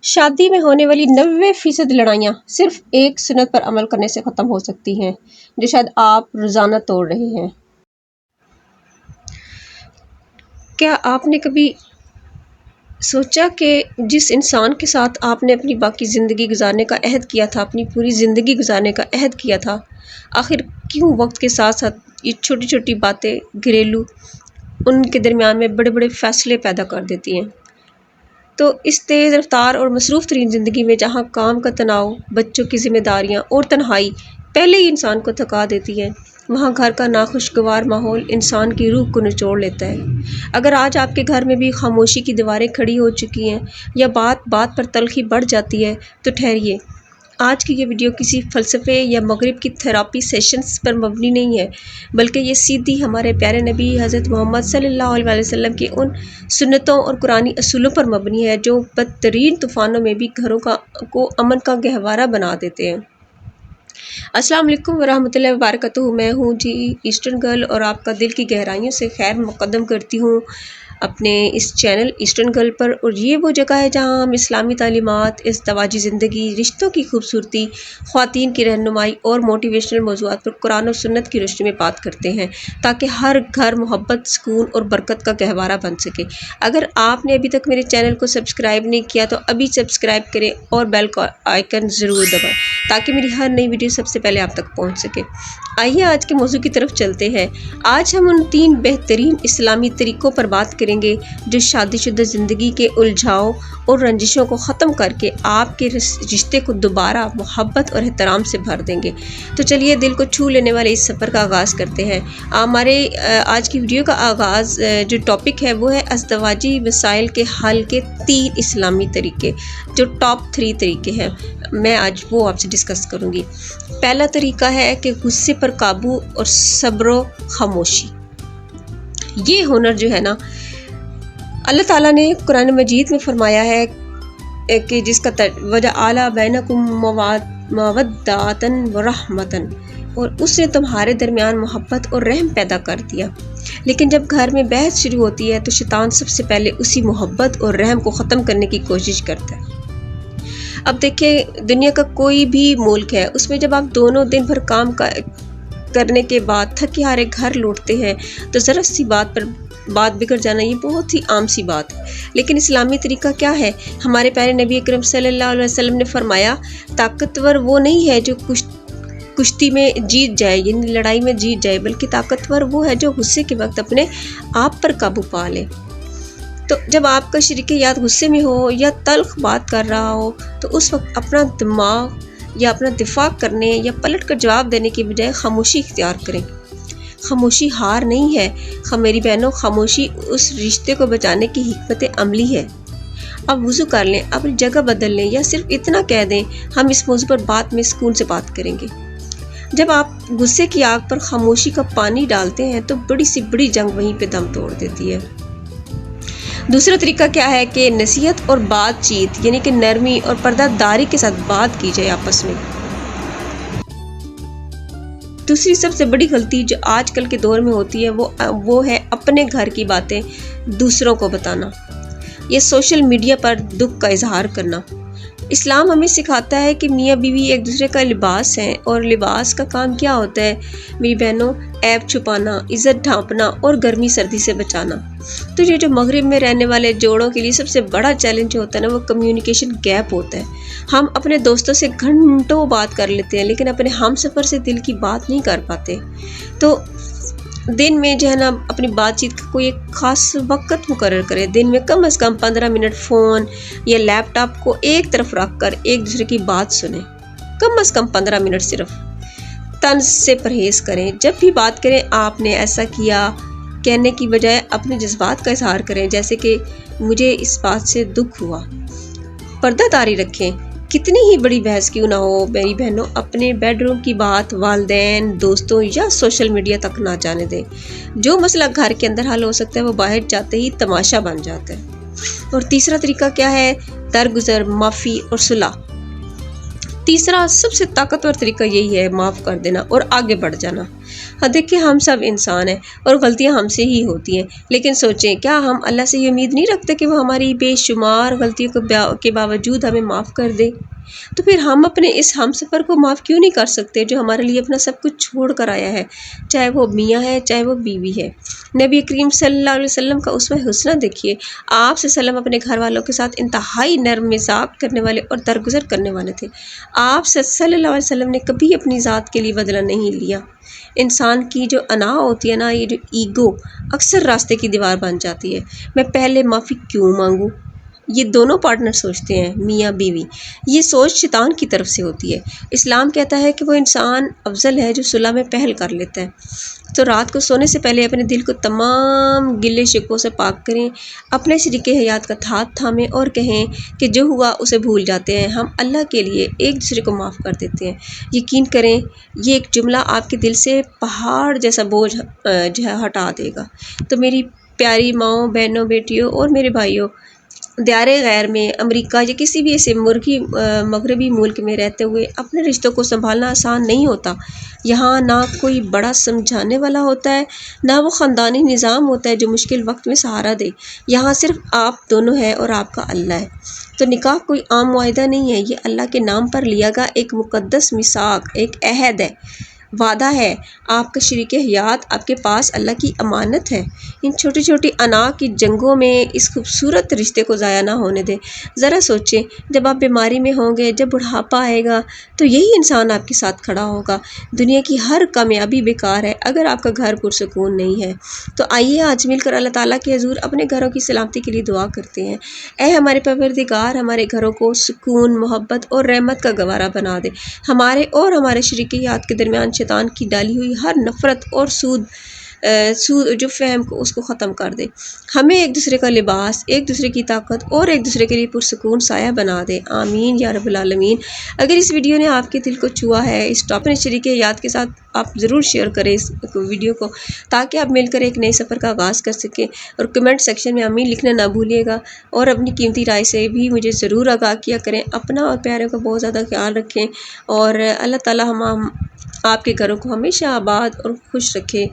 शादी में होने वाली 90% लड़ाइयाँ सिर्फ एक सुन्नत पर अमल करने से ख़त्म हो सकती हैं, जो शायद आप रोज़ाना तोड़ रहे हैं। क्या आपने कभी सोचा कि जिस इंसान के साथ आपने अपनी बाकी ज़िंदगी गुजारने का अहद किया था, अपनी पूरी ज़िंदगी गुजारने का अहद किया था, आखिर क्यों वक्त के साथ साथ ये छोटी छोटी बातें घरेलू उनके दरमियान में बड़े बड़े फ़ैसले पैदा कर देती हैं। तो इस तेज़ रफ्तार और मसरूफ़ तरीन ज़िंदगी में जहाँ काम का तनाव, बच्चों की ज़िम्मेदारियाँ और तन्हाई पहले ही इंसान को थका देती है, वहाँ घर का नाखुशगवार माहौल इंसान की रूह को निचोड़ लेता है। अगर आज आपके घर में भी खामोशी की दीवारें खड़ी हो चुकी हैं या बात बात पर तलखी बढ़ जाती है, तो ठहरिए। आज की ये वीडियो किसी फ़लसफ़े या मगरिब की थेरापी सेशंस पर मबनी नहीं है, बल्कि ये सीधी हमारे प्यारे नबी हज़रत मोहम्मद सल्लल्लाहु अलैहि वसल्लम की उन सुन्नतों और कुरानी असूलों पर मबनी है जो बदतरीन तूफ़ानों में भी घरों को अमन का गहवारा बना देते हैं। अस्सलाम वालेकुम वरहमतुल्लाहि वबरकातुहू। मैं हूँ जी ईस्टर्न गर्ल और आपका दिल की गहराइयों से खैर मुक़द्दम करती हूँ अपने इस चैनल ईस्टर्न गर्ल पर। और ये वो जगह है जहाँ हम इस्लामी तालीमात, इज़्दवाजी ज़िंदगी, रिश्तों की खूबसूरती, ख़वातीन की रहनुमाई और मोटिवेशनल मौज़ूआत पर कुरान और सुन्नत की रोशनी में बात करते हैं, ताकि हर घर मोहब्बत, सुकून और बरकत का गहवारा बन सके। अगर आपने अभी तक मेरे चैनल को सब्सक्राइब नहीं किया तो अभी सब्सक्राइब करें और बेल का आइकन ज़रूर दबाएं, ताकि मेरी हर नई वीडियो सबसे पहले आप तक पहुँच सके। आइए आज के मौजू की तरफ चलते हैं। आज हम उन 3 बेहतरीन इस्लामी तरीक़ों पर बात करेंगे जो शादीशुदा ज़िंदगी के उलझाव और रंजिशों को ख़त्म करके आपके रिश्ते को दोबारा मोहब्बत और एहतराम से भर देंगे। तो चलिए दिल को छू लेने वाले इस सफ़र का आगाज़ करते हैं। हमारे आज की वीडियो का आगाज़ जो टॉपिक है वो है अज़दवाजी मसाइल के हल के 3 इस्लामी तरीक़े, जो टॉप 3 तरीक़े हैं। मैं आज वो आपसे डिस्कस करूँगी। पहला तरीक़ा है कि गुस्से पर काबू और सब्र खामोशी। ये हुनर जो है ना, अल्लाह ताला ने कुरान मजीद में फरमाया है कि जिसका वजह आला बैनकुम मवद्दातन व रहमतन, और उसने तुम्हारे दरमियान मोहब्बत और रहम पैदा कर दिया। लेकिन जब घर में बहस शुरू होती है तो शैतान सबसे पहले उसी मोहब्बत और रहम को ख़त्म करने की कोशिश करता है। अब देखिए, दुनिया का कोई भी मुल्क है, उसमें जब आप दोनों दिन भर काम करने के बाद थके हारे घर लौटते हैं तो ज़रा सी बात पर बात बिगड़ जाना ये बहुत ही आम सी बात है। लेकिन इस्लामी तरीका क्या है? हमारे प्यारे नबी अकरम सल्लल्लाहु अलैहि वसल्लम ने फरमाया, ताकतवर वो नहीं है जो कुश्ती में जीत जाए, यानी लड़ाई में जीत जाए, बल्कि ताकतवर वो है जो गुस्से के वक्त अपने आप पर काबू पा ले। तो जब आपका शरीके याद गुस्से में हो या तल्ख बात कर रहा हो तो उस वक्त अपना दिमाग या अपना दिफा करने या पलट कर जवाब देने की बजाय खामोशी इख्तियार करें। खामोशी हार नहीं है मेरी बहनों, खामोशी उस रिश्ते को बचाने की हिकमत अमली है। अब वुज़ू कर लें, अपनी जगह बदल लें या सिर्फ इतना कह दें, हम इस मौजू पर बात में सुकून से बात करेंगे। जब आप गुस्से की आग पर खामोशी का पानी डालते हैं तो बड़ी सी बड़ी जंग वहीं पे दम तोड़ देती है। दूसरा तरीका क्या है कि नसीहत और बातचीत, यानी कि नरमी और पर्दादारी के साथ बात की जाए आपस में। दूसरी सबसे बड़ी गलती जो आजकल के दौर में होती है वो है अपने घर की बातें दूसरों को बताना या सोशल मीडिया पर दुख का इजहार करना। इस्लाम हमें सिखाता है कि मियाँ बीवी एक दूसरे का लिबास है, और लिबास का काम क्या होता है मेरी बहनों? ऐब छुपाना, इज़्ज़त ढांपना और गर्मी सर्दी से बचाना। तो ये जो मगरिब में रहने वाले जोड़ों के लिए सबसे बड़ा चैलेंज होता है ना, वो कम्युनिकेशन गैप होता है। हम अपने दोस्तों से घंटों बात कर लेते हैं, लेकिन अपने हमसफ़र से दिल की बात नहीं कर पाते। तो दिन में जो है ना, अपनी बातचीत का कोई एक ख़ास वक्त मुकर्रर करें। दिन में कम से कम 15 मिनट फ़ोन या लैपटॉप को एक तरफ रख कर एक दूसरे की बात सुनें। कम से कम 15 मिनट सिर्फ। तंज से परहेज़ करें। जब भी बात करें, आपने ऐसा किया कहने की बजाय अपने जज्बात का इजहार करें, जैसे कि मुझे इस बात से दुख हुआ। पर्दादारी रखें। कितनी ही बड़ी बहस क्यों ना हो मेरी बहनों, अपने बेडरूम की बात वालिदैन, दोस्तों या सोशल मीडिया तक ना जाने दें। जो मसला घर के अंदर हल हो सकता है वो बाहर जाते ही तमाशा बन जाता है। और तीसरा तरीका क्या है? दरगुजर, माफ़ी और सुलह। तीसरा सबसे ताकतवर तरीका यही है, माफ़ कर देना और आगे बढ़ जाना। ہاں دیکھیں، ہم سب انسان ہیں اور غلطیاں ہم سے ہی ہوتی ہیں، لیکن سوچیں کیا ہم اللہ سے یہ امید نہیں رکھتے کہ وہ ہماری بے شمار غلطیوں کے باوجود ہمیں معاف کر دے؟ تو پھر ہم اپنے اس ہم سفر کو معاف کیوں نہیں کر سکتے جو ہمارے لیے اپنا سب کچھ چھوڑ کر آیا ہے، چاہے وہ میاں ہے چاہے وہ بیوی ہے۔ نبی کریم صلی اللہ علیہ وسلم کا اسوہ حسنہ دیکھیے، آپ صلی اللہ علیہ وسلم اپنے گھر والوں کے ساتھ انتہائی نرم مزاج کرنے والے اور درگزر کرنے والے تھے۔ آپ صلی اللہ علیہ وسلم نے کبھی اپنی ذات کے لیے بدلہ نہیں لیا۔ انسان کی جو انا ہوتی ہے نا، یہ جو ایگو اکثر راستے کی دیوار بن جاتی ہے۔ میں پہلے معافی کیوں مانگوں، یہ دونوں پارٹنر سوچتے ہیں، میاں بیوی۔ یہ سوچ شیطان کی طرف سے ہوتی ہے۔ اسلام کہتا ہے کہ وہ انسان افضل ہے جو صلح میں پہل کر لیتا ہے۔ تو رات کو سونے سے پہلے اپنے دل کو تمام گلے شکووں سے پاک کریں، اپنے شریک حیات کا ہاتھ تھامیں اور کہیں کہ جو ہوا اسے بھول جاتے ہیں، ہم اللہ کے لیے ایک دوسرے کو معاف کر دیتے ہیں۔ یقین کریں یہ ایک جملہ آپ کے دل سے پہاڑ جیسا بوجھ جو ہے ہٹا دے گا۔ تو میری پیاری ماؤں، بہنوں، بیٹیوں اور میرے بھائیوں، دیار غیر میں، امریکہ یا کسی بھی ایسے مغربی ملک میں رہتے ہوئے اپنے رشتوں کو سنبھالنا آسان نہیں ہوتا۔ یہاں نہ کوئی بڑا سمجھانے والا ہوتا ہے، نہ وہ خاندانی نظام ہوتا ہے جو مشکل وقت میں سہارا دے۔ یہاں صرف آپ دونوں ہیں اور آپ کا اللہ ہے۔ تو نکاح کوئی عام معاہدہ نہیں ہے، یہ اللہ کے نام پر لیا گیا ایک مقدس میثاق، ایک عہد ہے، وعدہ ہے۔ آپ کا شریک حیات آپ کے پاس اللہ کی امانت ہے۔ ان چھوٹی چھوٹی انا کی جنگوں میں اس خوبصورت رشتے کو ضائع نہ ہونے دیں۔ ذرا سوچیں، جب آپ بیماری میں ہوں گے، جب بڑھاپا آئے گا، تو یہی انسان آپ کے ساتھ کھڑا ہوگا۔ دنیا کی ہر کامیابی بیکار ہے اگر آپ کا گھر پرسکون نہیں ہے۔ تو آئیے آج مل کر اللہ تعالیٰ کے حضور اپنے گھروں کی سلامتی کے لیے دعا کرتے ہیں۔ اے ہمارے پروردگار، ہمارے گھروں کو سکون، محبت اور رحمت کا گہوارہ بنا دے۔ ہمارے اور ہمارے شریک حیات کے درمیان شیطان کی ڈالی ہوئی ہر نفرت اور سود جو فہم کو اس کو ختم کر دے۔ ہمیں ایک دوسرے کا لباس، ایک دوسرے کی طاقت اور ایک دوسرے کے لیے پرسکون سایہ بنا دے۔ آمین یا رب العالمین۔ اگر اس ویڈیو نے آپ کے دل کو چھوا ہے، اس اپنے شریک حیات کے ساتھ آپ ضرور شیئر کریں اس ویڈیو کو، تاکہ آپ مل کر ایک نئے سفر کا آغاز کر سکیں۔ اور کمنٹ سیکشن میں آمین لکھنا نہ بھولیے گا، اور اپنی قیمتی رائے سے بھی مجھے ضرور آگاہ کیا کریں۔ اپنا اور پیاروں کا بہت زیادہ خیال رکھیں، اور اللہ تعالیٰ آپ کے گھروں کو ہمیشہ آباد اور خوش رکھے۔